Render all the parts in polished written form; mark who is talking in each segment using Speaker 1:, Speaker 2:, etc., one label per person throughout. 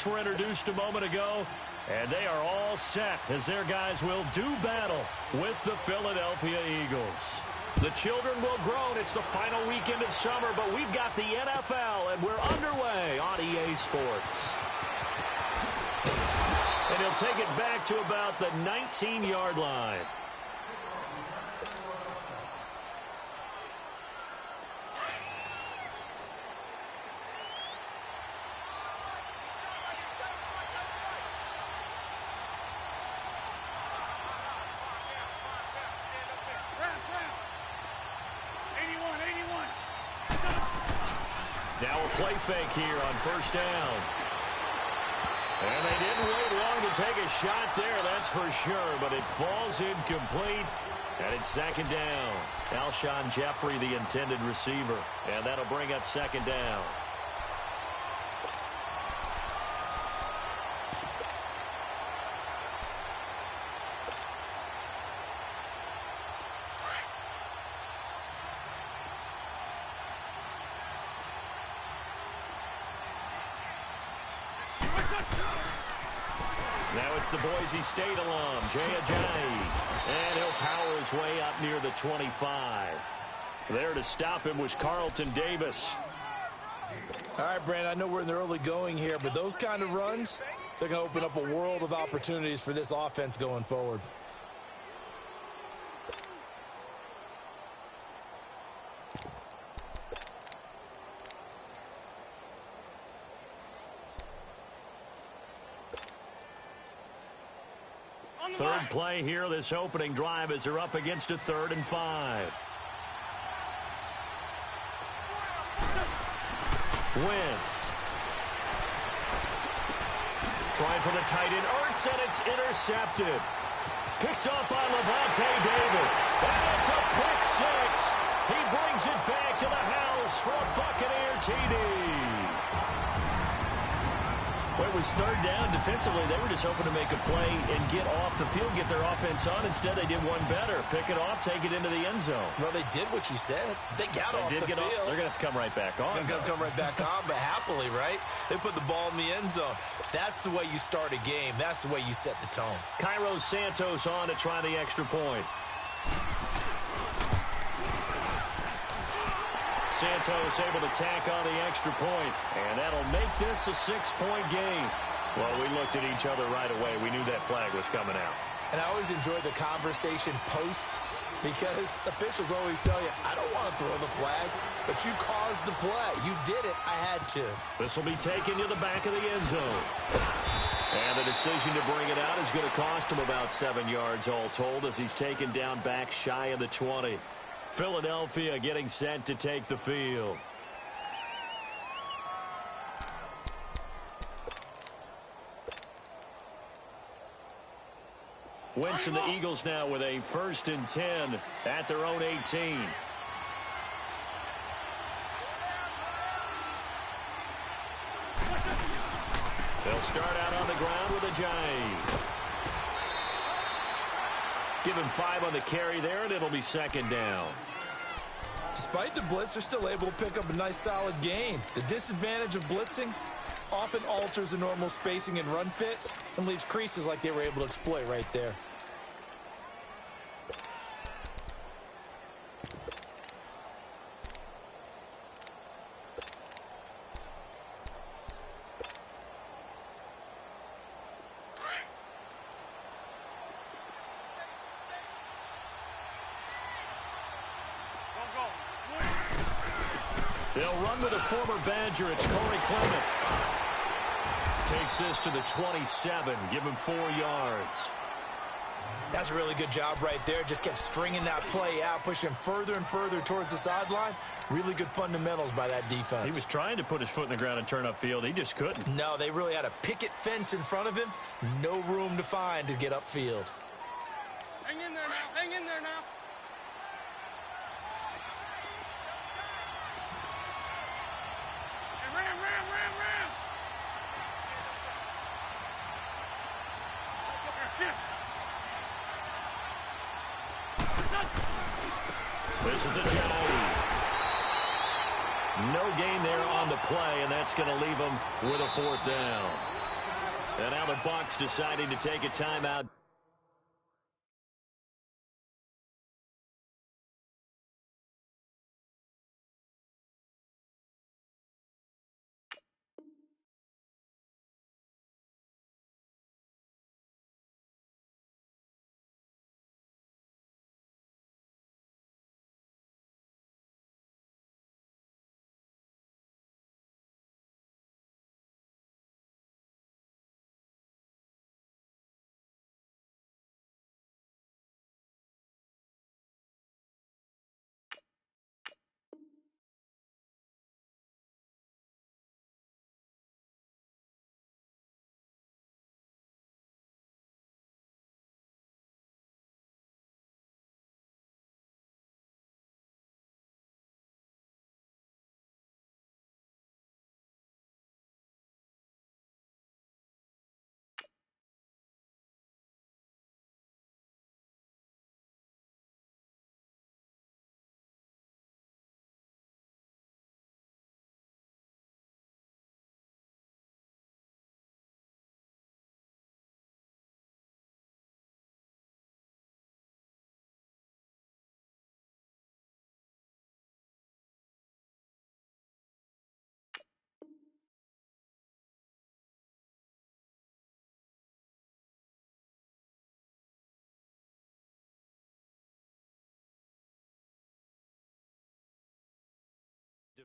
Speaker 1: backs were introduced a moment ago, and they are all set as their guys will do battle with the Philadelphia Eagles. The children will groan. It's the final weekend of summer, but we've got the NFL, and we're underway on EA Sports. And he'll take it back to about the 19-yard line. Now a play fake here on first down. And they didn't wait long to take a shot there, that's for sure. But it falls incomplete, and it's second down. Alshon Jeffrey, the intended receiver. And that'll bring up second down. Now it's the Boise State alum, Jay Ajayi. And he'll power his way up near the 25. There to stop him was Carlton Davis.
Speaker 2: All right, Brandon, I know we're in the early going here, but those kind of runs, they're going to open up a world of opportunities for this offense going forward.
Speaker 1: Third play here, this opening drive, as they're up against a 3rd and 5. Wentz. Trying for the tight end, Ertz, and it's intercepted. Picked up by Levante David. And it's a pick six. He brings it back to the house for a Buccaneer TD. Well, it was third down. Defensively, they were just hoping to make a play and get off the field, get their offense on. Instead, they did one better. Pick it off, take it into the end zone.
Speaker 2: Well, they did what you said. They got off the field.
Speaker 1: They're going to have to come right back on.
Speaker 2: They're going to come right back on, but happily, right? They put the ball in the end zone. That's the way you start a game. That's the way you set the tone.
Speaker 1: Cairo Santos on to try the extra point. Santos able to tack on the extra point, and that'll make this a 6-point game. Well, we looked at each other right away. We knew that flag was coming out.
Speaker 2: And I always enjoy the conversation post, because officials always tell you, I don't want to throw the flag, but you caused the play. You did it. I had to.
Speaker 1: This will be taken to the back of the end zone. And the decision to bring it out is going to cost him about 7 yards all told, as he's taken down back shy of the 20. Philadelphia getting set to take the field. Wentz and the Eagles now with a 1st and 10 at their own 18. They'll start out on the ground with Ajayi. Give him 5 on the carry there, and it'll be second down.
Speaker 2: Despite the blitz, they're still able to pick up a nice, solid gain. The disadvantage of blitzing often alters the normal spacing and run fits and leaves creases like they were able to exploit right there.
Speaker 1: They'll run with a former Badger. It's Corey Clement. Takes this to the 27. Give him 4 yards.
Speaker 2: That's a really good job right there. Just kept stringing that play out, pushing further and further towards the sideline. Really good fundamentals by that defense.
Speaker 1: He was trying to put his foot in the ground and turn upfield. He just couldn't.
Speaker 2: No, they really had a picket fence in front of him. No room to find to get upfield.
Speaker 3: Hang in there now. Hang in there now. Ram.
Speaker 1: This is Ajayi. No gain there on the play, and that's going to leave him with a 4th down. And now the Bucks deciding to take a timeout.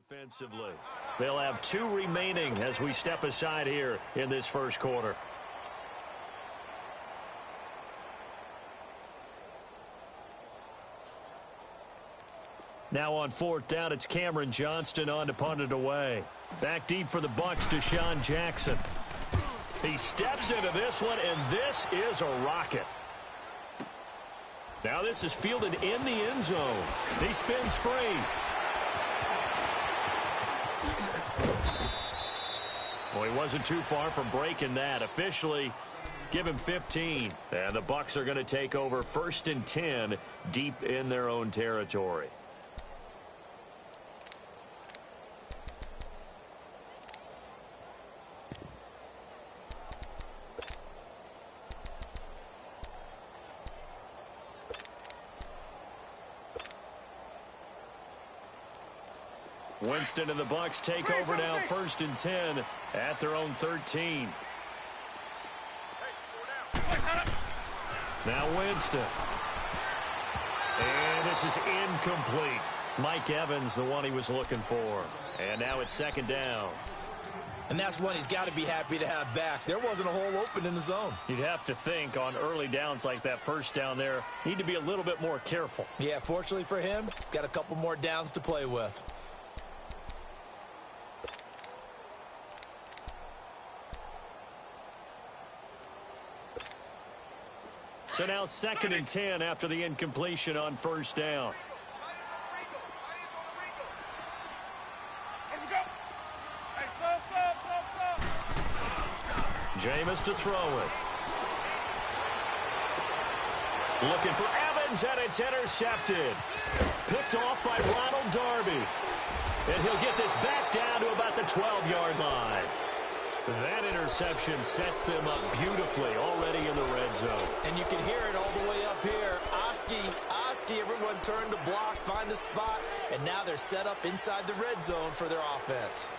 Speaker 1: Defensively, they'll have 2 remaining as we step aside here in this first quarter. Now on 4th down, it's Cameron Johnston on to punt it away. Back deep for the Bucks, Deshaun Jackson. He steps into this one, and this is a rocket. Now this is fielded in the end zone. He spins free. Well, he wasn't too far from breaking that. Officially, give him 15. And the Bucks are going to take over 1st and 10 deep in their own territory. Winston and the Bucks take over now, 1st and 10 at their own 13. Now Winston. And this is incomplete. Mike Evans, the one he was looking for. And now it's 2nd down.
Speaker 2: And that's one he's got to be happy to have back. There wasn't a hole open in the zone.
Speaker 1: You'd have to think on early downs like that 1st down there, need to be a little bit more careful.
Speaker 2: Yeah, fortunately for him, got a couple more downs to play with.
Speaker 1: So now 2nd and 10 after the incompletion on 1st down. Jameis to throw it. Looking for Evans, and it's intercepted. Picked off by Ronald Darby. And he'll get this back down to about the 12-yard line. That interception sets them up beautifully already in the red zone.
Speaker 2: And you can hear it all the way up here. Oski, everyone turned to block, find a spot, and now they're set up inside the red zone for their offense.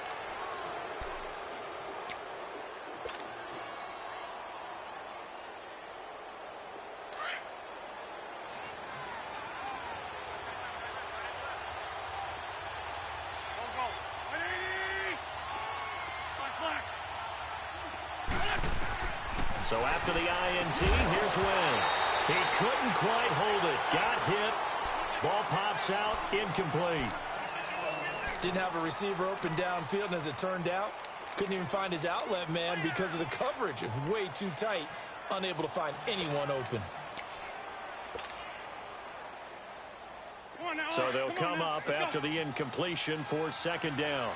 Speaker 1: So after the INT, here's Wentz. He couldn't quite hold it. Got hit. Ball pops out. Incomplete.
Speaker 2: Didn't have a receiver open downfield, and as it turned out, couldn't even find his outlet man because of the coverage. It was way too tight. Unable to find anyone open.
Speaker 1: So they'll come up after the incompletion for 2nd down.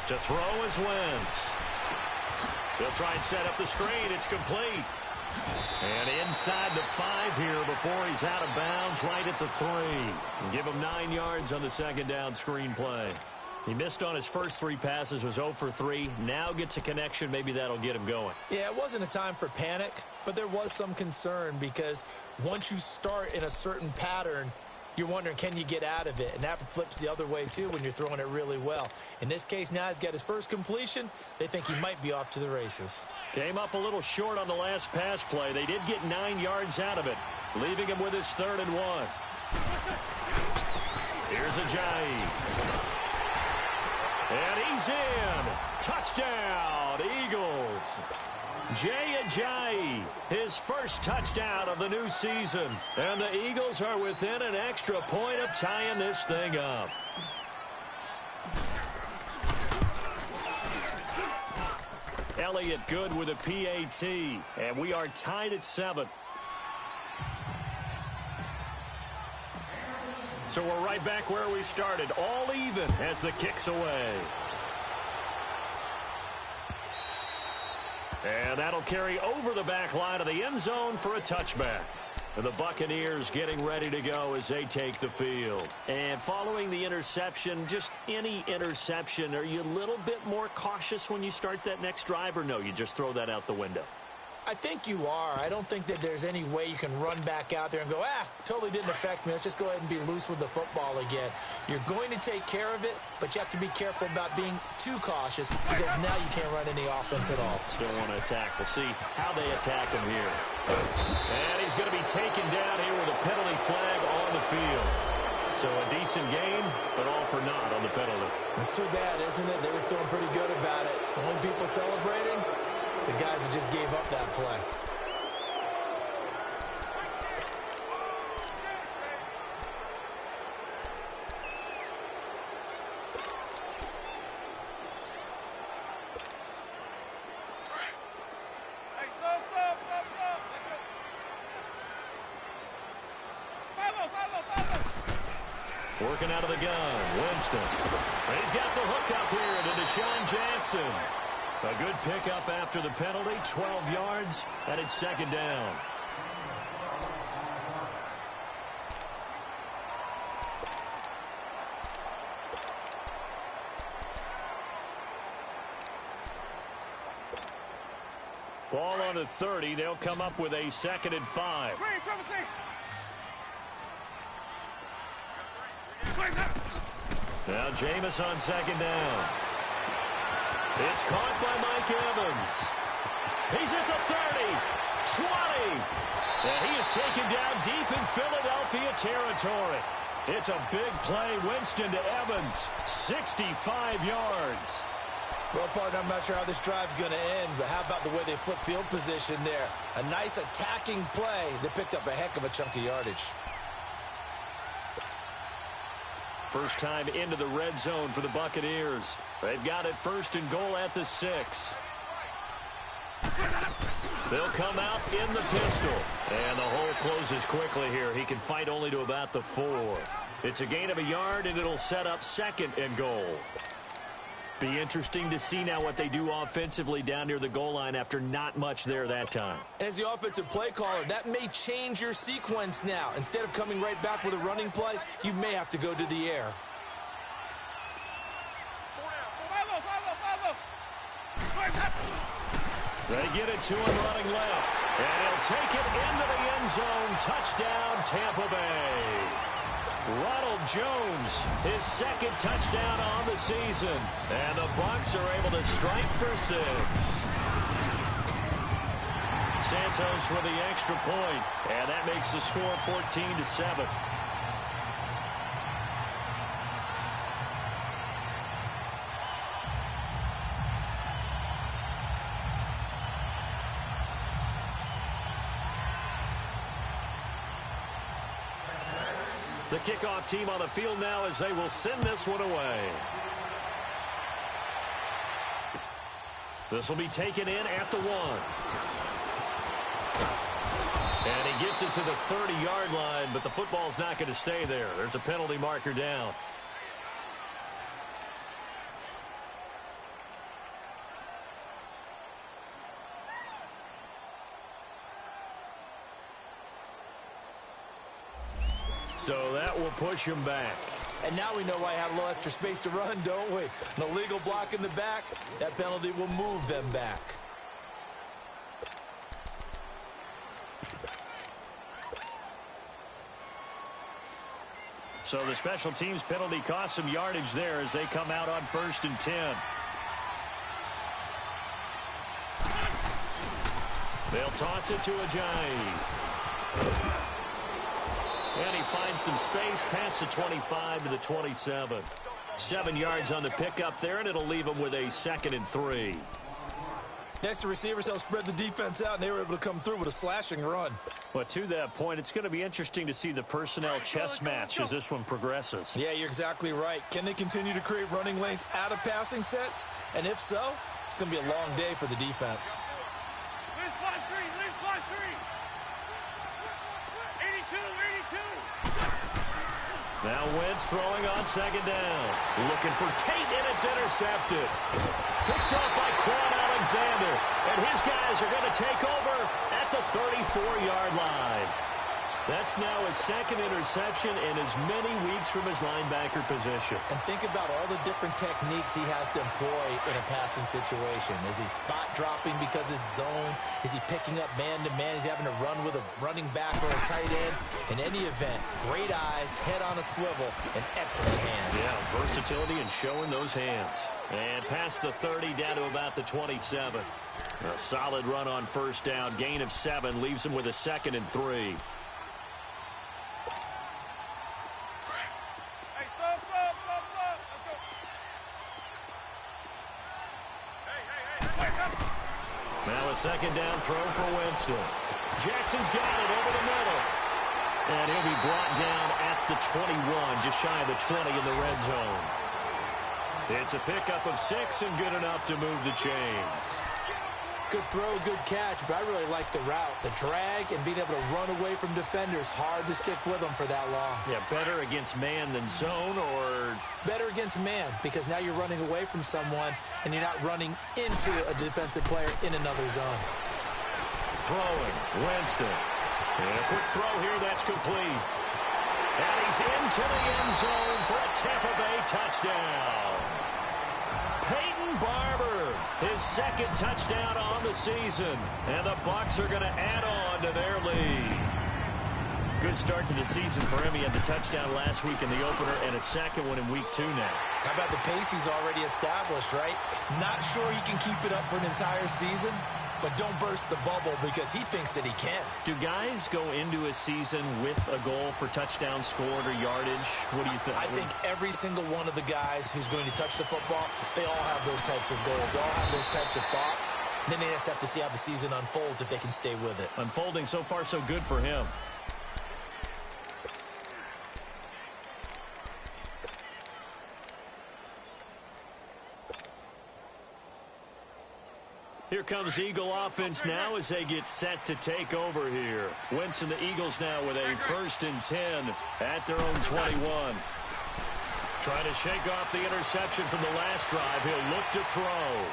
Speaker 1: To throw is Wentz. They'll try and set up the screen. It's complete. And inside the 5 here before he's out of bounds, right at the 3. And give him 9 yards on the second down screen play. He missed on his first 3 passes, was 0 for 3. Now gets a connection. Maybe that'll get him going.
Speaker 2: Yeah, it wasn't a time for panic, but there was some concern because once you start in a certain pattern, you're wondering, can you get out of it? And that flips the other way, too, when you're throwing it really well. In this case, now he's got his first completion. They think he might be off to the races.
Speaker 1: Came up a little short on the last pass play. They did get 9 yards out of it, leaving him with his 3rd and 1. Here's Ajayi. And he's in. Touchdown, Eagles. Jay Ajayi, his first touchdown of the new season. And the Eagles are within an extra point of tying this thing up. Elliott good with a PAT. And we are tied at 7. So we're right back where we started. All even as the kick's away. And that'll carry over the back line of the end zone for a touchback. And the Buccaneers getting ready to go as they take the field. And following the interception, just any interception, are you a little bit more cautious when you start that next drive, or no, you just throw that out the window?
Speaker 2: I think you are. I don't think that there's any way you can run back out there and go, totally didn't affect me. Let's just go ahead and be loose with the football again. You're going to take care of it, but you have to be careful about being too cautious because now you can't run any offense at all.
Speaker 1: Still want to attack. We'll see how they attack him here. And he's going to be taken down here with a penalty flag on the field. So a decent game, but all for naught on the penalty.
Speaker 2: It's too bad, isn't it? They were feeling pretty good about it. The only people celebrating, the guys who just gave up that play.
Speaker 3: Hey, stop. Follow.
Speaker 1: Working out of the gun, Winston. And he's got the hook up here to Deshaun Jackson. A good pickup after the penalty, 12 yards, and it's 2nd down. Ball on the 30. They'll come up with a 2nd and 5. Now Jameis on 2nd down. It's caught by Mike Evans. He's at the 30, 20. And he is taken down deep in Philadelphia territory. It's a big play. Winston to Evans, 65 yards.
Speaker 2: Well, partner, I'm not sure how this drive's going to end, but how about the way they flip field position there? A nice attacking play that picked up a heck of a chunk of yardage.
Speaker 1: First time into the red zone for the Buccaneers. They've got it 1st and goal at the 6. They'll come out in the pistol. And the hole closes quickly here. He can fight only to about the 4. It's a gain of a yard, and it'll set up 2nd and goal. Be interesting to see now what they do offensively down near the goal line after not much there that time.
Speaker 2: As the offensive play caller, that may change your sequence now. Instead of coming right back with a running play, you may have to go to the air.
Speaker 1: They get it to him running left. And he'll take it into the end zone. Touchdown, Tampa Bay. Ronald Jones, his 2nd touchdown on the season. And the Bucs are able to strike for 6. Santos with the extra point. And that makes the score 14-7. The kickoff team on the field now as they will send this one away. This will be taken in at the 1. And he gets it to the 30-yard line, but the football's not going to stay there. There's a penalty marker down. So that will push him back.
Speaker 2: And now we know why I have a little extra space to run, don't we? An illegal block in the back, that penalty will move them back.
Speaker 1: So the special teams penalty cost some yardage there as they come out on 1st and 10. They'll toss it to Ajayi. And he finds some space past the 25 to the 27. 7 yards on the pickup there, and it'll leave him with a 2nd and 3.
Speaker 2: Next to receivers help spread the defense out, and they were able to come through with a slashing run.
Speaker 1: But to that point, it's going to be interesting to see the personnel chess match as this one progresses.
Speaker 2: Yeah, you're exactly right. Can they continue to create running lanes out of passing sets? And if so, it's going to be a long day for the defense.
Speaker 3: Lead 5-3. 82.
Speaker 1: Now Wentz throwing on 2nd down. Looking for Tate, and it's intercepted. Picked off by Quan Alexander. And his guys are going to take over at the 34-yard line. That's now his 2nd interception in as many weeks from his linebacker position.
Speaker 2: And think about all the different techniques he has to employ in a passing situation. Is he spot dropping because it's zone? Is he picking up man-to-man? Is he having to run with a running back or a tight end? In any event, great eyes, head on a swivel, and excellent hands.
Speaker 1: Yeah, versatility and showing those hands. And past the 30 down to about the 27. A solid run on 1st down. Gain of 7 leaves him with a 2nd and 3. Now a 2nd down throw for Winston. Jackson's got it over the middle. And he'll be brought down at the 21, just shy of the 20 in the red zone. It's a pickup of 6 and good enough to move the chains.
Speaker 2: Good throw, good catch, but I really like the route. The drag and being able to run away from defenders, hard to stick with them for that long.
Speaker 1: Yeah, better against man than zone, or?
Speaker 2: Better against man, because now you're running away from someone and you're not running into a defensive player in another zone.
Speaker 1: Throwing, Winston. And a quick throw here, that's complete. And he's into the end zone for a Tampa Bay touchdown. Peyton Barber, his 2nd touchdown on the season. And the Bucs are going to add on to their lead. Good start to the season for him. He had the touchdown last week in the opener and a 2nd one in week 2 now.
Speaker 2: How about the pace he's already established, right? Not sure he can keep it up for an entire season, but don't burst the bubble because he thinks that he can.
Speaker 1: Do guys go into a season with a goal for touchdown scored or yardage? What do you think?
Speaker 2: I think every single one of the guys who's going to touch the football, they all have those types of goals. They all have those types of thoughts. Then they just have to see how the season unfolds if they can stay with it.
Speaker 1: Unfolding so far so good for him. Here comes Eagle offense now as they get set to take over here. Wentz and the Eagles now with a 1st and 10 at their own 21. Trying to shake off the interception from the last drive. He'll look to throw.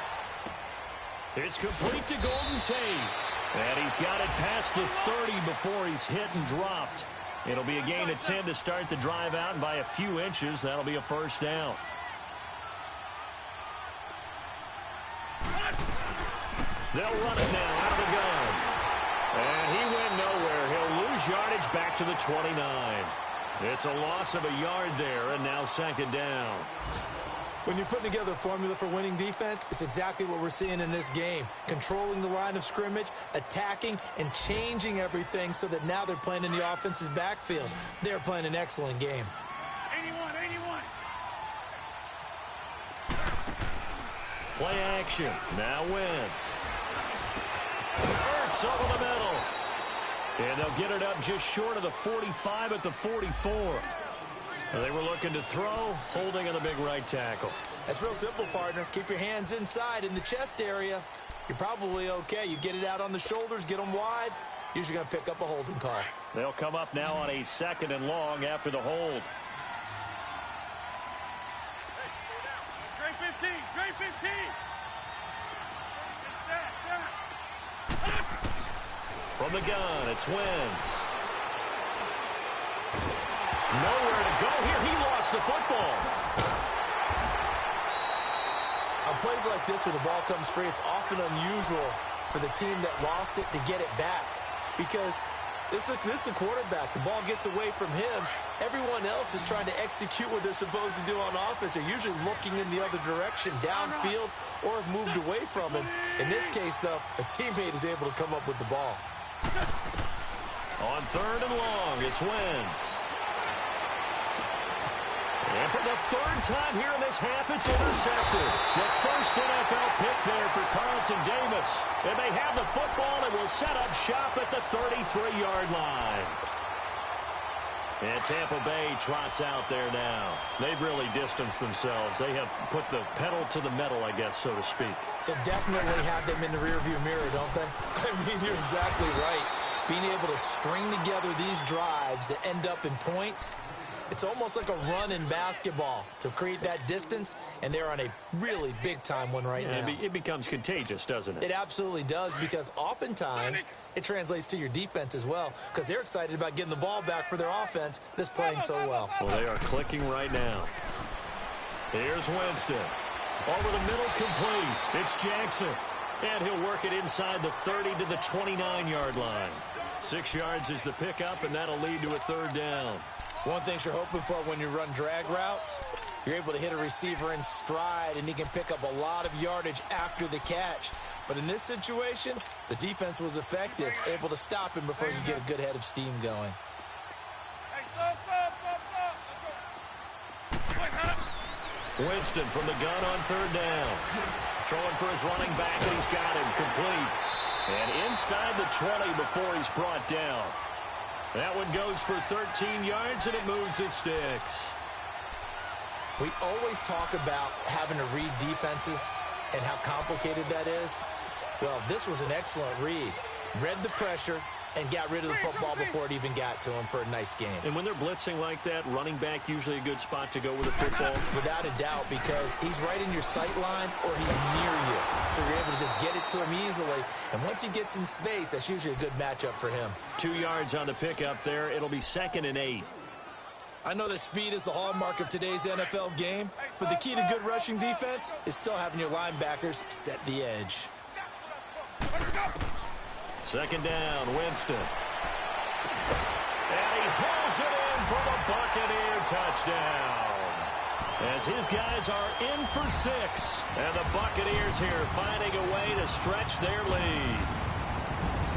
Speaker 1: It's complete to Golden Tate. And he's got it past the 30 before he's hit and dropped. It'll be a gain of 10 to start the drive out, and by a few inches, that'll be a 1st down. They'll run it now out of the gun. And he went nowhere. He'll lose yardage back to the 29. It's a loss of a yard there, and now 2nd down.
Speaker 2: When you're putting together a formula for winning defense, it's exactly what we're seeing in this game. Controlling the line of scrimmage, attacking, and changing everything so that now they're playing in the offense's backfield. They're playing an excellent game.
Speaker 3: 81.
Speaker 1: Play action. Now Wentz. Hurts over the middle. And they'll get it up just short of the 45 at the 44. They were looking to throw, holding on the big right tackle.
Speaker 2: That's real simple, partner. Keep your hands inside in the chest area. You're probably okay. You get it out on the shoulders, get them wide. Usually going to pick up a holding call.
Speaker 1: They'll come up now on a 2nd and long after the hold.
Speaker 3: Great 15.
Speaker 1: From the gun, it's Wentz. Nowhere to go here. He lost the football.
Speaker 2: On plays like this, where the ball comes free, it's often unusual for the team that lost it to get it back, because this is the quarterback. The ball gets away from him. Everyone else is trying to execute what they're supposed to do on offense. They're usually looking in the other direction, downfield, or have moved away from him. In this case, though, a teammate is able to come up with the ball.
Speaker 1: On 3rd and long, it's Wentz. And for the 3rd time here in this half, it's intercepted. The first NFL pick there for Carlton Davis. And they have the football and will set up shop at the 33-yard line. And Tampa Bay trots out there now. They've really distanced themselves. They have put the pedal to the metal, I guess, so to speak.
Speaker 2: So definitely have them in the rearview mirror, don't they? I mean, you're exactly right. Being able to string together these drives that end up in points, it's almost like a run in basketball to create that distance, and they're on a really big-time one right now.
Speaker 1: It becomes contagious, doesn't it?
Speaker 2: It absolutely does, because oftentimes it translates to your defense as well, because they're excited about getting the ball back for their offense that's playing so well.
Speaker 1: Well, they are clicking right now. Here's Winston. Over the middle, complete. It's Jackson. And he'll work it inside the 30 to the 29-yard line. 6 yards is the pickup, and that'll lead to a 3rd down.
Speaker 2: One thing you're hoping for when you run drag routes, you're able to hit a receiver in stride, and he can pick up a lot of yardage after the catch. But in this situation, the defense was effective, able to stop him before you get a good head of steam going.
Speaker 3: Hey, stop. Let's go.
Speaker 1: Winston from the gun on 3rd down. Throwing for his running back, and he's got him complete. And inside the 20 before he's brought down. That one goes for 13 yards, and it moves his sticks.
Speaker 2: We always talk about having to read defenses and how complicated that is. Well, this was an excellent read. Read the pressure and got rid of the football before it even got to him for a nice game.
Speaker 1: And when they're blitzing like that, running back usually a good spot to go with a football.
Speaker 2: Without a doubt, because he's right in your sight line or he's near you. So you're able to just get it to him easily. And once he gets in space, that's usually a good matchup for him.
Speaker 1: 2 yards on the pickup there. It'll be 2nd and 8.
Speaker 2: I know that speed is the hallmark of today's NFL game, but the key to good rushing defense is still having your linebackers set the edge.
Speaker 1: 2nd down, Winston. And he hauls it in for the Buccaneer touchdown. As his guys are in for 6. And the Buccaneers here finding a way to stretch their lead.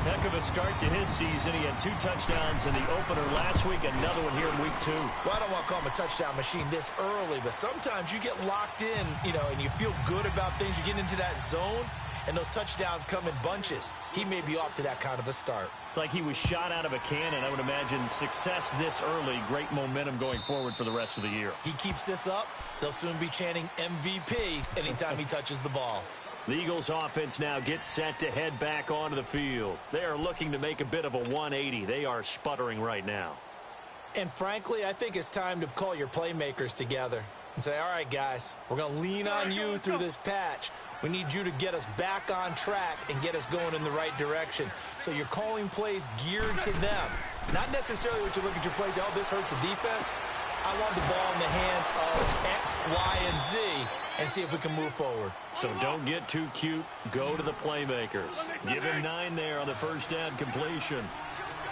Speaker 1: Heck of a start to his season. He had 2 touchdowns in the opener last week, another one here in week 2.
Speaker 2: Well, I don't want to call him a touchdown machine this early, but sometimes you get locked in, and you feel good about things. You get into that zone, and those touchdowns come in bunches. He may be off to that kind of a start.
Speaker 1: It's like he was shot out of a cannon. I would imagine success this early, great momentum going forward for the rest of the year.
Speaker 2: He keeps this up, they'll soon be chanting MVP anytime he touches the ball.
Speaker 1: The Eagles offense now gets set to head back onto the field. They are looking to make a bit of a 180. They are sputtering right now.
Speaker 2: And frankly, I think it's time to call your playmakers together and say, all right, guys, we're going to lean on you through this patch. We need you to get us back on track and get us going in the right direction. So you're calling plays geared to them. Not necessarily what you look at your plays, oh, this hurts the defense. I want the ball in the hands of X, Y, and Z and see if we can move forward.
Speaker 1: So don't get too cute. Go to the playmakers. Give him 9 there on the 1st down completion.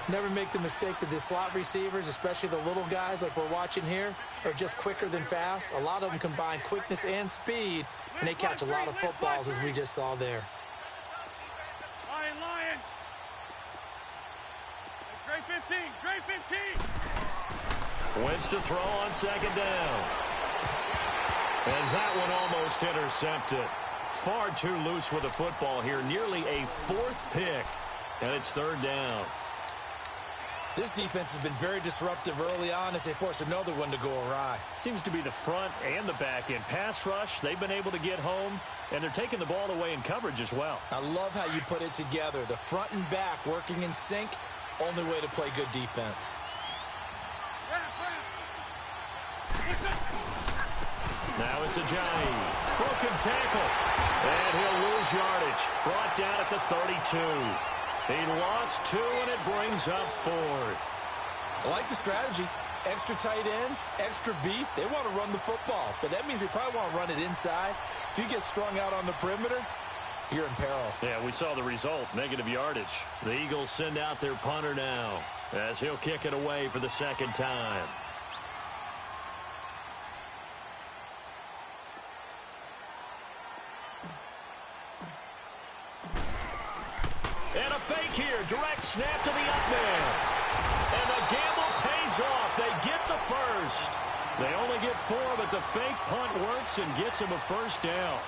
Speaker 2: Never make the mistake that the slot receivers, especially the little guys like we're watching here, are just quicker than fast. A lot of them combine quickness and speed, and they catch a lot of footballs, as we just saw there.
Speaker 3: Lion. Great 15. Great 15.
Speaker 1: Wentz to throw on 2nd down. And that one almost intercepted. Far too loose with the football here. Nearly a 4th pick. And it's 3rd down.
Speaker 2: This defense has been very disruptive early on as they force another one to go awry.
Speaker 1: Seems to be the front and the back end. Pass rush, they've been able to get home, and they're taking the ball away in coverage as well.
Speaker 2: I love how you put it together. The front and back working in sync, only way to play good defense.
Speaker 1: Now it's Ajayi. Broken tackle. And he'll lose yardage. Brought down at the 32. He lost 2, and it brings up 4th.
Speaker 2: I like the strategy. Extra tight ends, extra beef, they want to run the football. But that means they probably want to run it inside. If you get strung out on the perimeter, you're in peril.
Speaker 1: Yeah, we saw the result, negative yardage. The Eagles send out their punter now as he'll kick it away for the second time. And a fake here. Direct snap to the up man. And the gamble pays off. They get the first. They only get 4, but the fake punt works and gets them a first down.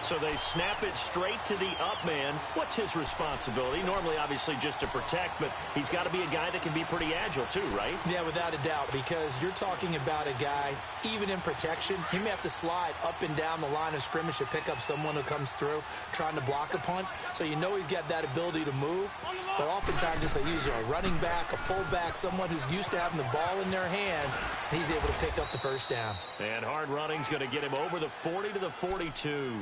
Speaker 1: So they snap it straight to the up man. What's his responsibility? Normally, obviously, just to protect, but he's got to be a guy that can be pretty agile too, right?
Speaker 2: Yeah, without a doubt, because you're talking about a guy, even in protection, he may have to slide up and down the line of scrimmage to pick up someone who comes through trying to block a punt. So you know he's got that ability to move, but oftentimes just usually a running back, a fullback, someone who's used to having the ball in their hands, and he's able to pick up the first down.
Speaker 1: And hard running's going to get him over the 40 to the 42.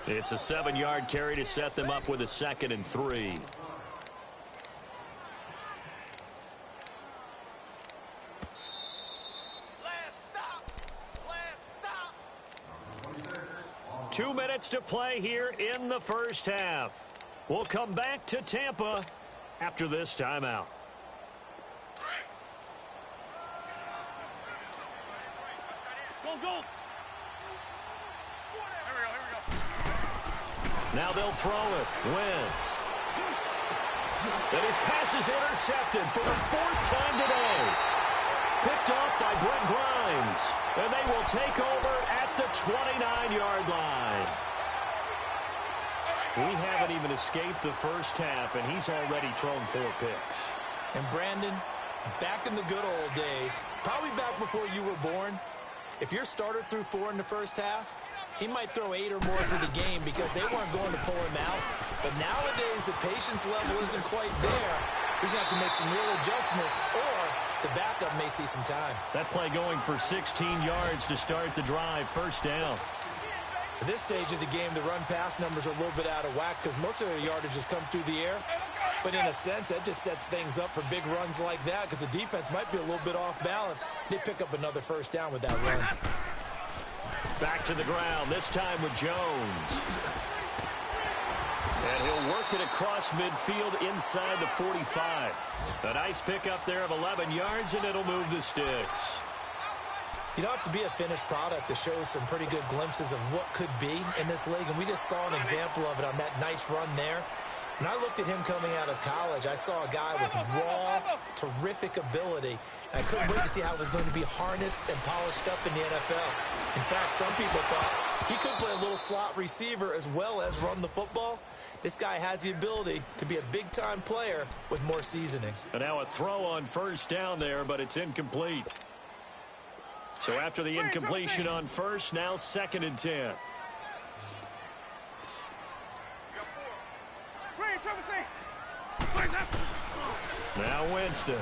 Speaker 1: It's a 7-yard carry to set them up with a 2nd and 3.
Speaker 3: Last stop.
Speaker 1: 2 minutes to play here in the first half. We'll come back to Tampa after this timeout.
Speaker 3: Go.
Speaker 1: Now they'll throw it. Wentz. And his pass is intercepted for the 4th time today. Picked off by Brent Grimes. And they will take over at the 29-yard line. We haven't even escaped the first half, and he's already thrown 4 picks.
Speaker 2: And Brandon, back in the good old days, probably back before you were born, if your starter threw 4 in the first half, he might throw 8 or more for the game because they weren't going to pull him out. But nowadays, the patience level isn't quite there. He's going to have to make some real adjustments, or the backup may see some time.
Speaker 1: That play going for 16 yards to start the drive. First down.
Speaker 2: At this stage of the game, the run-pass numbers are a little bit out of whack because most of their yardage has come through the air. But in a sense, that just sets things up for big runs like that because the defense might be a little bit off balance. They pick up another first down with that run.
Speaker 1: Back to the ground, this time with Jones. And he'll work it across midfield inside the 45. A nice pickup there of 11 yards, and it'll move the sticks.
Speaker 2: You don't have to be a finished product to show some pretty good glimpses of what could be in this league, and we just saw an example of it on that nice run there. When I looked at him coming out of college, I saw a guy with raw, terrific ability. And I couldn't wait to see how it was going to be harnessed and polished up in the NFL. In fact, some people thought he could play a little slot receiver as well as run the football. This guy has the ability to be a big-time player with more seasoning.
Speaker 1: And now a throw on first down there, but it's incomplete. So after the incompletion on first, now 2nd and 10. Now Winston.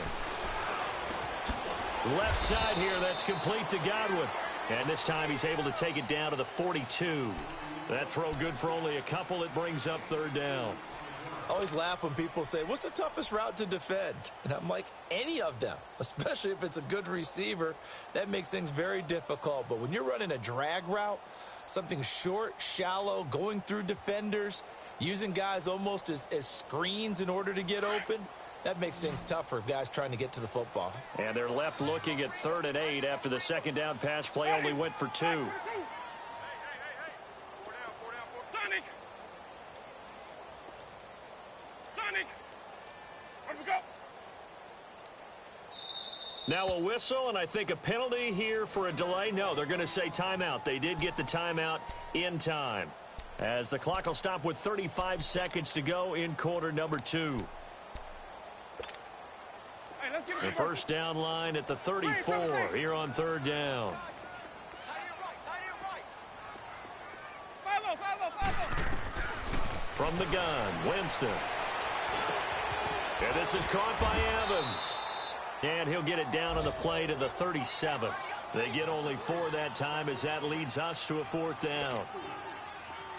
Speaker 1: Left side here, that's complete to Godwin. And this time he's able to take it down to the 42. That throw good for only a couple. It brings up 3rd down.
Speaker 2: I always laugh when people say, what's the toughest route to defend? And I'm like, any of them, especially if it's a good receiver. That makes things very difficult. But when you're running a drag route, something short, shallow, going through defenders, using guys almost as screens in order to get open, that makes things tough for guys trying to get to the football.
Speaker 1: And they're left looking at 3rd and 8 after the 2nd down pass play only went for 2.
Speaker 3: Sonic! Where do we go?
Speaker 1: Now a whistle, and I think a penalty here for a delay. No, they're going to say timeout. They did get the timeout in time, as the clock will stop with 35 seconds to go in quarter number 2. The first down line at the 34 here on 3rd down. From the gun, Winston. And this is caught by Evans. And he'll get it down on the play to the 37. They get only 4 that time as that leads us to a 4th down.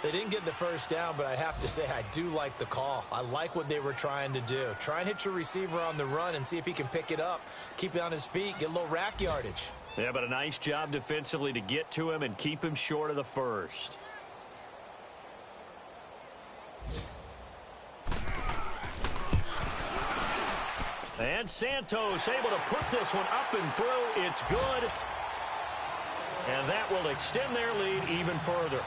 Speaker 2: They didn't get the first down, but I have to say I do like the call. I like what they were trying to do. Try and hit your receiver on the run and see if he can pick it up, keep it on his feet, get a little rack yardage.
Speaker 1: Yeah, but a nice job defensively to get to him and keep him short of the first. And Santos able to put this one up and through. It's good. And that will extend their lead even further.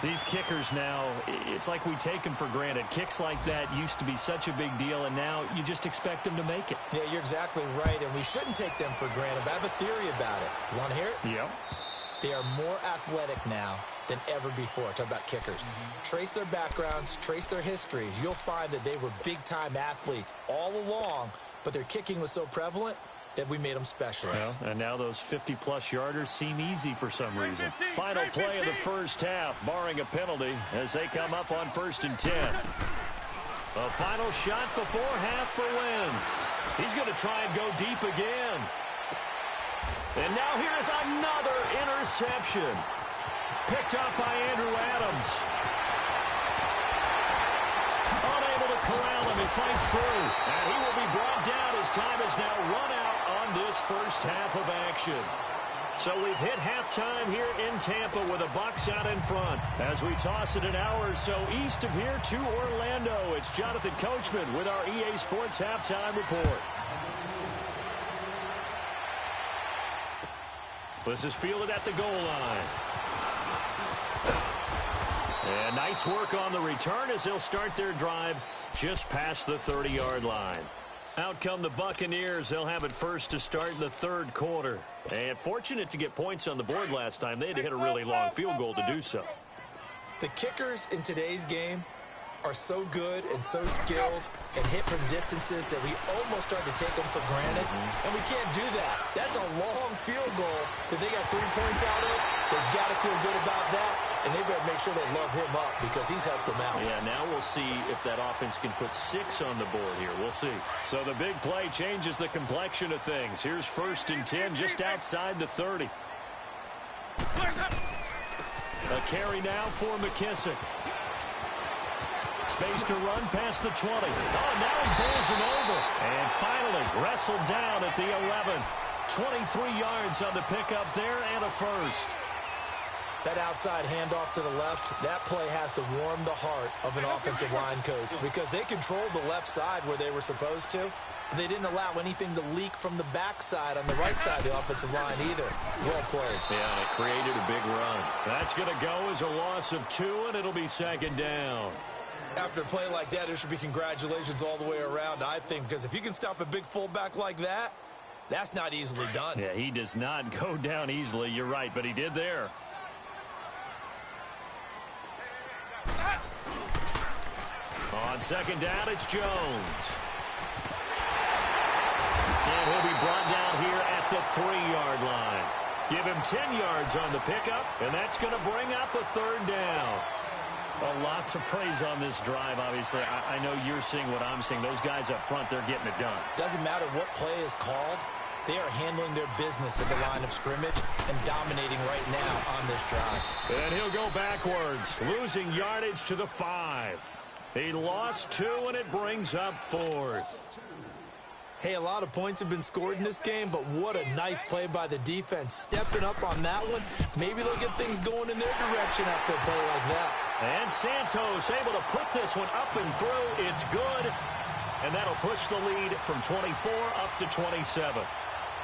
Speaker 1: These kickers now, it's like we take them for granted. Kicks like that used to be such a big deal, and now you just expect them to make it.
Speaker 2: Yeah, you're exactly right, and we shouldn't take them for granted. But I have a theory about it. You want to hear it?
Speaker 1: Yep.
Speaker 2: They are more athletic now than ever before. Talk about kickers. Trace their backgrounds, trace their histories. You'll find that they were big-time athletes all along, but their kicking was so prevalent that we made them specialists.
Speaker 1: Well, and now those 50-plus yarders seem easy for some reason. Final play of the first half, barring a penalty, as they come up on 1st and 10. A final shot before half for Wentz. He's going to try and go deep again. And now here's another interception. Picked up by Andrew Adams. Unable to corral him. He fights through. And he will be brought down as time is now run out on this first half of action. So we've hit halftime here in Tampa with the Bucs out in front. As we toss it an hour or so east of here to Orlando, it's Jonathan Coachman with our EA Sports Halftime Report. This is fielded at the goal line. And nice work on the return as they'll start their drive just past the 30-yard line. Out come the Buccaneers. They'll have it first to start the third quarter. And fortunate to get points on the board last time. They had to hit a really long field goal to do so.
Speaker 2: The kickers in today's game are so good and so skilled and hit from distances that we almost start to take them for granted. And we can't do that. That's a long field goal that they got 3 points out of. They've got to feel good about that. And they better make sure they love him up because he's helped them out.
Speaker 1: Yeah, now we'll see if that offense can put 6 on the board here. We'll see. So the big play changes the complexion of things. Here's 1st and 10 just outside the 30. A carry now for McKissick. Space to run past the 20. Oh, now he bowls him over. And finally wrestled down at the 11. 23 yards on the pickup there and a first.
Speaker 2: That outside handoff to the left, that play has to warm the heart of an offensive line coach because they controlled the left side where they were supposed to, but they didn't allow anything to leak from the backside on the right side of the offensive line either. Well played.
Speaker 1: Yeah, it created a big run. That's going to go as a loss of 2, and it'll be 2nd down.
Speaker 2: After a play like that, there should be congratulations all the way around, I think, because if you can stop a big fullback like that, that's not easily done.
Speaker 1: Yeah, he does not go down easily. You're right, but he did there. On 2nd down, it's Jones. And he'll be brought down here at the 3-yard line. Give him 10 yards on the pickup, and that's going to bring up a 3rd down. A lot to praise on this drive, obviously. I know you're seeing what I'm seeing. Those guys up front, they're getting it done.
Speaker 2: Doesn't matter what play is called. They are handling their business at the line of scrimmage and dominating right now on this drive.
Speaker 1: And he'll go backwards, losing yardage to the 5. He lost 2, and it brings up 4th.
Speaker 2: Hey, a lot of points have been scored in this game, but what a nice play by the defense. Stepping up on that one, maybe they'll get things going in their direction after a play like that.
Speaker 1: And Santos able to put this one up and through. It's good. And that'll push the lead from 24 up to 27.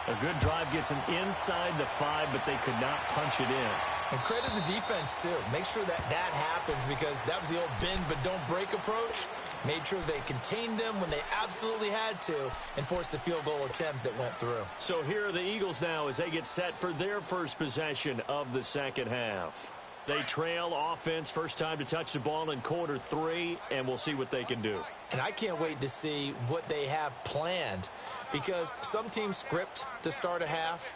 Speaker 1: A good drive gets them inside the 5, but they could not punch it in.
Speaker 2: And credit the defense, too. Make sure that that happens because that was the old bend but don't break approach. Made sure they contained them when they absolutely had to and forced the field goal attempt that went through.
Speaker 1: So here are the Eagles now as they get set for their first possession of the 2nd half. They trail offense, first time to touch the ball in quarter 3, and we'll see what they can do.
Speaker 2: And I can't wait to see what they have planned because some teams script to start a half.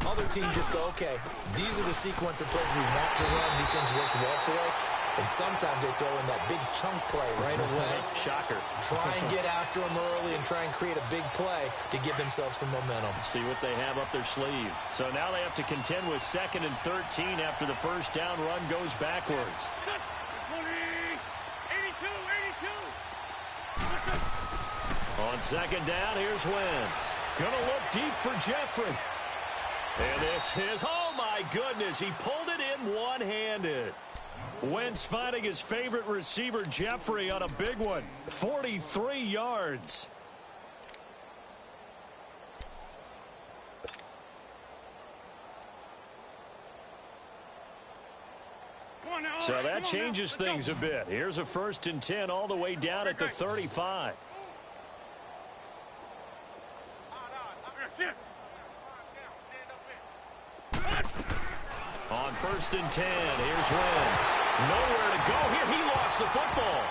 Speaker 2: Other teams just go, okay, these are the sequence of plays we want to run. These things worked well for us. And sometimes they throw in that big chunk play right away.
Speaker 1: Shocker.
Speaker 2: Try and get after them early and try and create a big play to give themselves some momentum.
Speaker 1: See what they have up their sleeve. So now they have to contend with 2nd and 13 after the first down run goes backwards. On second down, here's Wentz. Going to look deep for Jeffrey. And this is, oh my goodness, he pulled it in one-handed. Wentz finding his favorite receiver, Jeffrey, on a big one. 43 yards. So that changes things a bit. Here's a 1st and 10 all the way down at the 35. On 1st and 10, here's Wentz. Nowhere to go here. He lost the football.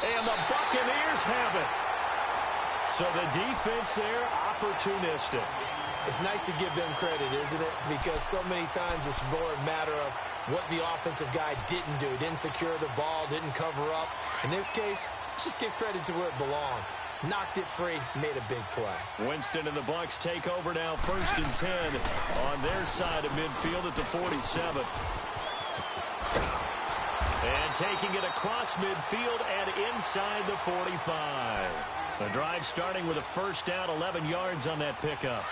Speaker 1: And the Buccaneers have it. So the defense there, opportunistic.
Speaker 2: It's nice to give them credit, isn't it? Because so many times it's more a matter of what the offensive guy didn't do. Didn't secure the ball, didn't cover up. In this case, let's just give credit to where it belongs. Knocked it free, made a big play.
Speaker 1: Winston and the Bucs take over now, 1st and 10 on their side of midfield at the 47. And taking it across midfield and inside the 45. The drive starting with a 1st down, 11 yards on that pickup.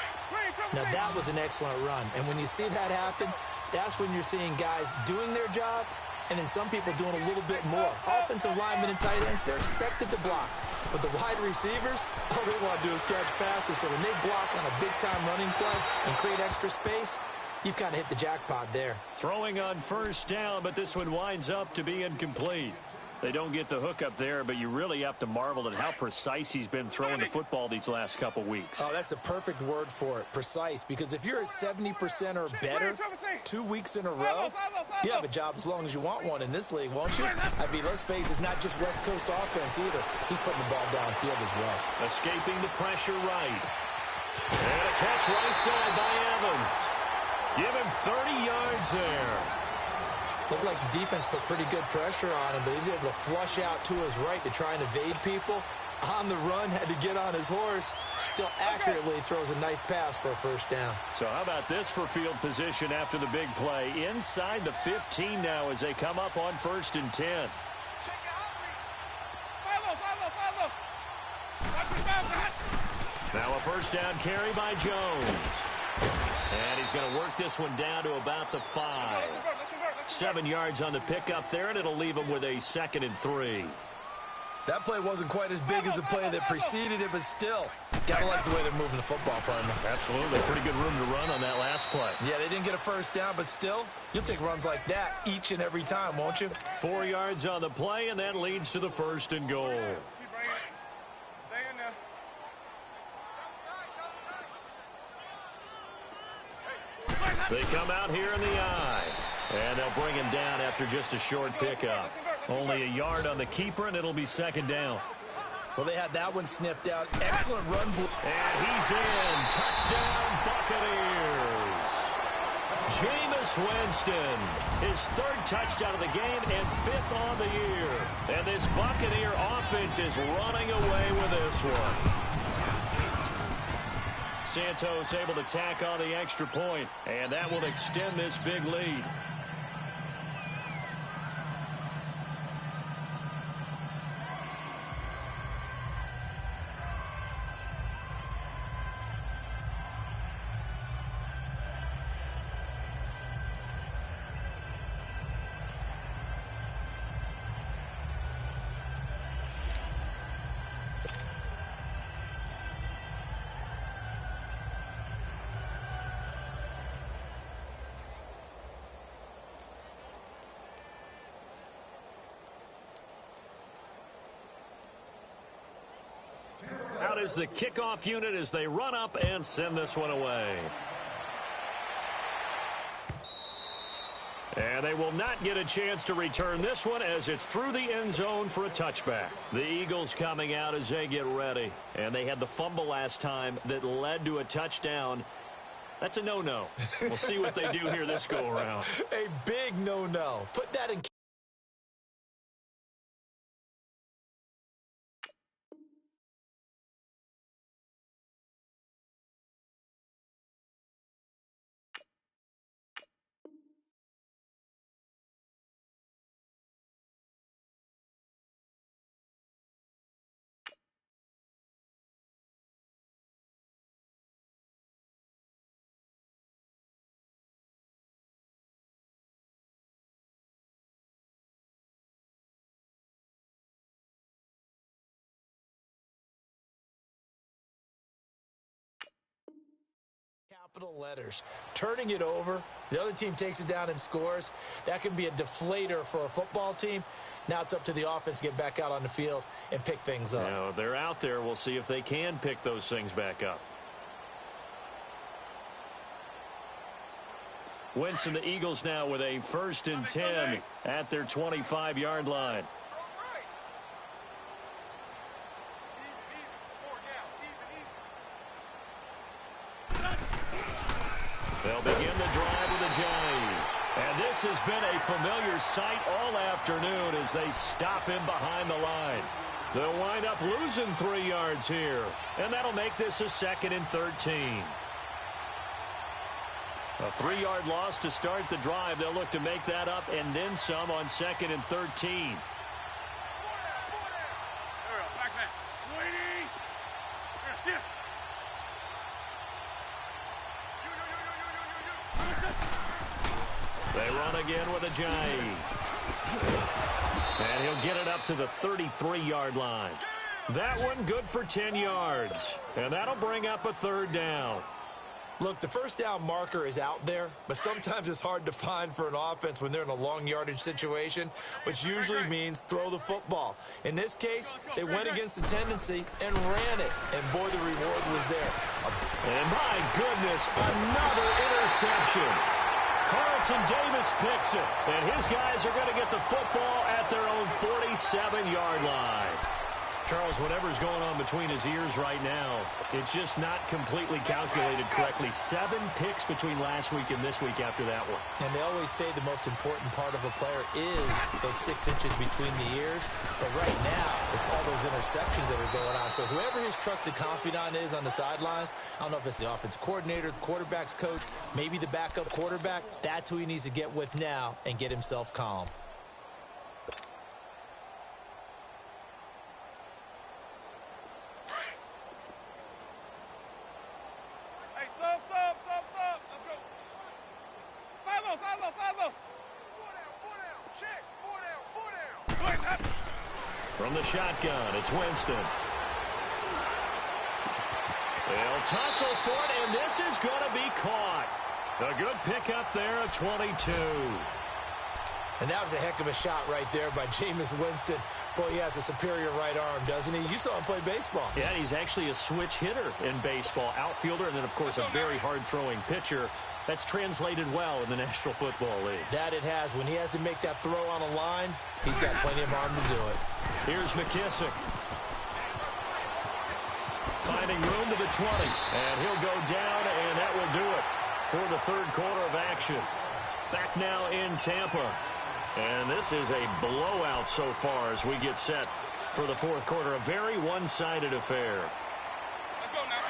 Speaker 2: Now, that was an excellent run. And when you see that happen, that's when you're seeing guys doing their job and then some people doing a little bit more. Offensive linemen and tight ends, they're expected to block. But the wide receivers, all they want to do is catch passes. So when they block on a big-time running play and create extra space, you've kind of hit the jackpot there.
Speaker 1: Throwing on 1st down, but this one winds up to be incomplete. They don't get the hook up there, but you really have to marvel at how precise he's been throwing the football these last couple weeks.
Speaker 2: Oh, that's a perfect word for it, precise. Because if you're at 70% or better 2 weeks in a row, you have a job as long as you want one in this league, won't you? I mean, let's face it, it's not just West Coast offense either. He's putting the ball downfield as well.
Speaker 1: Escaping the pressure right. And a catch right side by Evans. Give him 30 yards there.
Speaker 2: Looked like the defense put pretty good pressure on him, but he's able to flush out to his right to try and evade people. On the run, had to get on his horse. Still accurately throws a nice pass for a 1st down.
Speaker 1: So how about this for field position after the big play? Inside the 15 now as they come up on 1st and 10. Now a 1st down carry by Jones. And he's going to work this one down to about the 5. 7 yards on the pickup there, and it'll leave him with a 2nd and 3.
Speaker 2: That play wasn't quite as big as the play that preceded it, but still, gotta like the way they're moving the football, partner.
Speaker 1: Absolutely. Pretty good room to run on that last play.
Speaker 2: Yeah, they didn't get a 1st down, but still, you'll take runs like that each and every time, won't you?
Speaker 1: 4 yards on the play, and that leads to the 1st and goal. They come out here in the I. And they'll bring him down after just a short pickup. Only a yard on the keeper, and it'll be 2nd down.
Speaker 2: Well, they had that one sniffed out. Excellent run.
Speaker 1: And he's in. Touchdown, Buccaneers. Jameis Winston, his 3rd touchdown of the game and 5th on the year. And this Buccaneer offense is running away with this one. Santos able to tack on the extra point, and that will extend this big lead. Out is the kickoff unit as they run up and send this one away. And they will not get a chance to return this one as it's through the end zone for a touchback. The Eagles coming out as they get ready. And they had the fumble last time that led to a touchdown. That's a no-no. We'll see what they do here this go-around.
Speaker 2: A big no-no. Put that in Capital letters. Turning it over, the other team takes it down and scores. That can be a deflator for a football team. Now it's up to the offense to get back out on the field and pick things up.
Speaker 1: Now, they're out there. We'll see if they can pick those things back up. Winston, the Eagles now with a 1st and 10 at their 25-yard line. They'll begin the drive with a jive. And this has been a familiar sight all afternoon as they stop him behind the line. They'll wind up losing 3 yards here. And that'll make this a 2nd and 13. A 3-yard loss to start the drive. They'll look to make that up and then some on 2nd and 13. They run again with a jive. And he'll get it up to the 33-yard line. That one good for 10 yards. And that'll bring up a 3rd down.
Speaker 2: Look, the first down marker is out there, but sometimes it's hard to find for an offense when they're in a long yardage situation, which usually means throw the football. In this case, they went against the tendency and ran it, and boy, the reward was there.
Speaker 1: And my goodness, another interception. Carlton Davis picks it, and his guys are going to get the football at their own 47-yard line. Charles, whatever's going on between his ears right now, it's just not completely calculated correctly. 7 picks between last week and this week after that one.
Speaker 2: And they always say the most important part of a player is those 6 inches between the ears. But right now, it's all those interceptions that are going on. So whoever his trusted confidant is on the sidelines, I don't know if it's the offensive coordinator, the quarterback's coach, maybe the backup quarterback, that's who he needs to get with now and get himself calm.
Speaker 1: From the shotgun, it's Winston. They'll tussle for it, and this is going to be caught. A good pickup there at 22.
Speaker 2: And that was a heck of a shot right there by Jameis Winston. Boy, he has a superior right arm, doesn't he? You saw him play baseball.
Speaker 1: Yeah, he's actually a switch hitter in baseball. Outfielder, and then, of course, a very hard-throwing pitcher. That's translated well in the National Football League.
Speaker 2: That it has. When he has to make that throw on a line, he's got plenty of arm to do it.
Speaker 1: Here's McKissick. Finding room to the 20. And he'll go down, and that will do it for the 3rd quarter of action. Back now in Tampa. And this is a blowout so far as we get set for the 4th quarter. A very one-sided affair.
Speaker 3: Let's go now.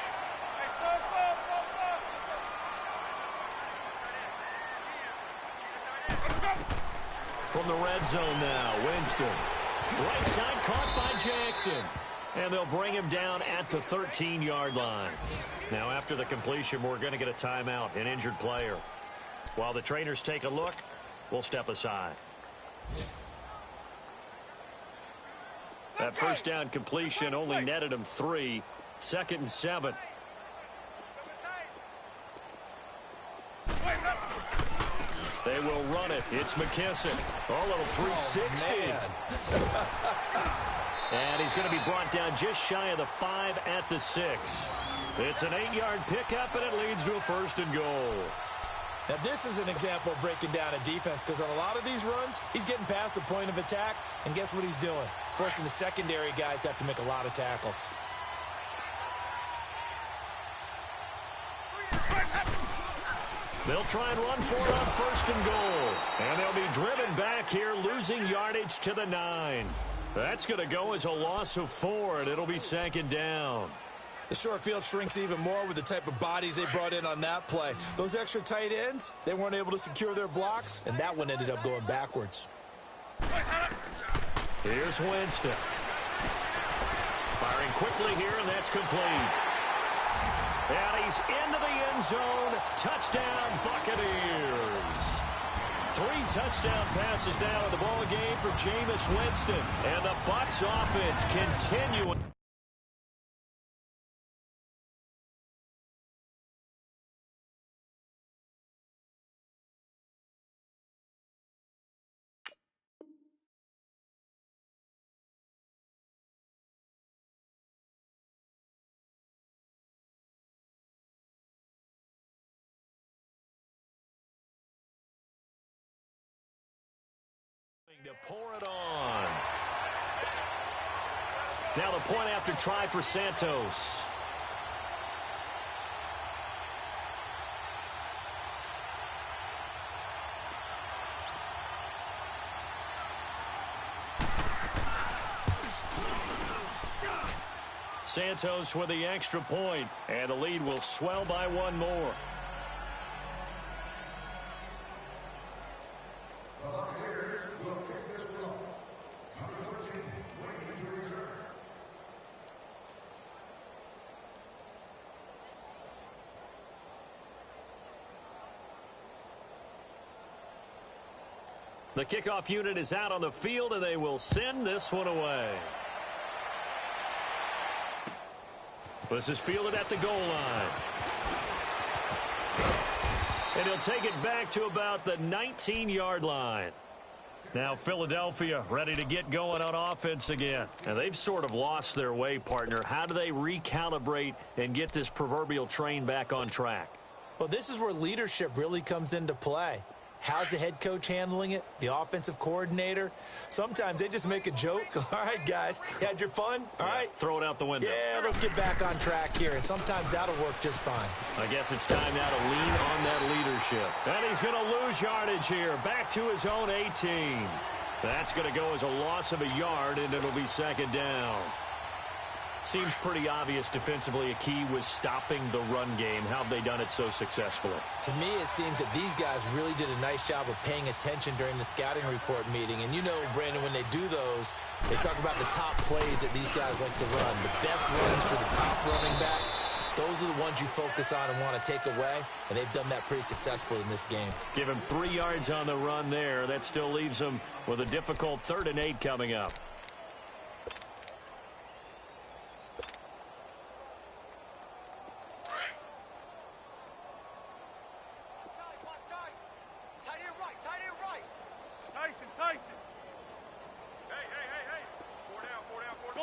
Speaker 1: From the red zone now, Winston. Right side caught by Jackson. And they'll bring him down at the 13-yard line. Now, after the completion, we're going to get a timeout, an injured player. While the trainers take a look, we'll step aside. That first down completion only netted him 3. 2nd and 7. They will run it. It's McKissick. Oh, a little 360. And he's going to be brought down just shy of the 5 at the 6. It's an 8-yard pickup, and it leads to a 1st and goal.
Speaker 2: Now, this is an example of breaking down a defense because on a lot of these runs, he's getting past the point of attack, and guess what he's doing? Forcing the secondary guys to have to make a lot of tackles.
Speaker 1: They'll try and run for it on 1st and goal. And they'll be driven back here, losing yardage to the 9. That's going to go as a loss of 4, and it'll be 2nd down.
Speaker 2: The short field shrinks even more with the type of bodies they brought in on that play. Those extra tight ends, they weren't able to secure their blocks, and that one ended up going backwards.
Speaker 1: Here's Winston. Firing quickly here, and that's complete. And he's into the end zone. Touchdown, Buccaneers. 3 touchdown passes now in the ball game for Jameis Winston. And the Bucs offense continuing. to pour it on. Now the point after try for Santos. Santos with the extra point, and the lead will swell by one more. The kickoff unit is out on the field, and they will send this one away. This is fielded at the goal line. And he'll take it back to about the 19-yard line. Now Philadelphia ready to get going on offense again. And they've sort of lost their way, partner. How do they recalibrate and get this proverbial train back on track?
Speaker 2: Well, this is where leadership really comes into play. How's the head coach handling it? The offensive coordinator? Sometimes they just make a joke. All right, guys, you had your fun? All right.
Speaker 1: Throw it out the window.
Speaker 2: Yeah, let's get back on track here. And sometimes that'll work just fine.
Speaker 1: I guess it's time now to lean on that leadership. And he's going to lose yardage here. Back to his own 18. That's going to go as a loss of a yard, and it'll be second down. Seems pretty obvious defensively a key was stopping the run game. How have they done it so successfully?
Speaker 2: To me, it seems that these guys really did a nice job of paying attention during the scouting report meeting. And you know, Brandon, when they do those, they talk about the top plays that these guys like to run. The best runs for the top running back, those are the ones you focus on and want to take away. And they've done that pretty successfully in this game.
Speaker 1: Give him 3 yards on the run there. That still leaves him with a difficult 3rd and 8 coming up.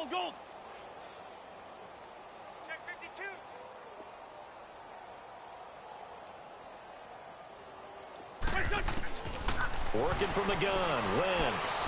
Speaker 3: Gold. Check 52.
Speaker 1: Working from the gun, Wentz.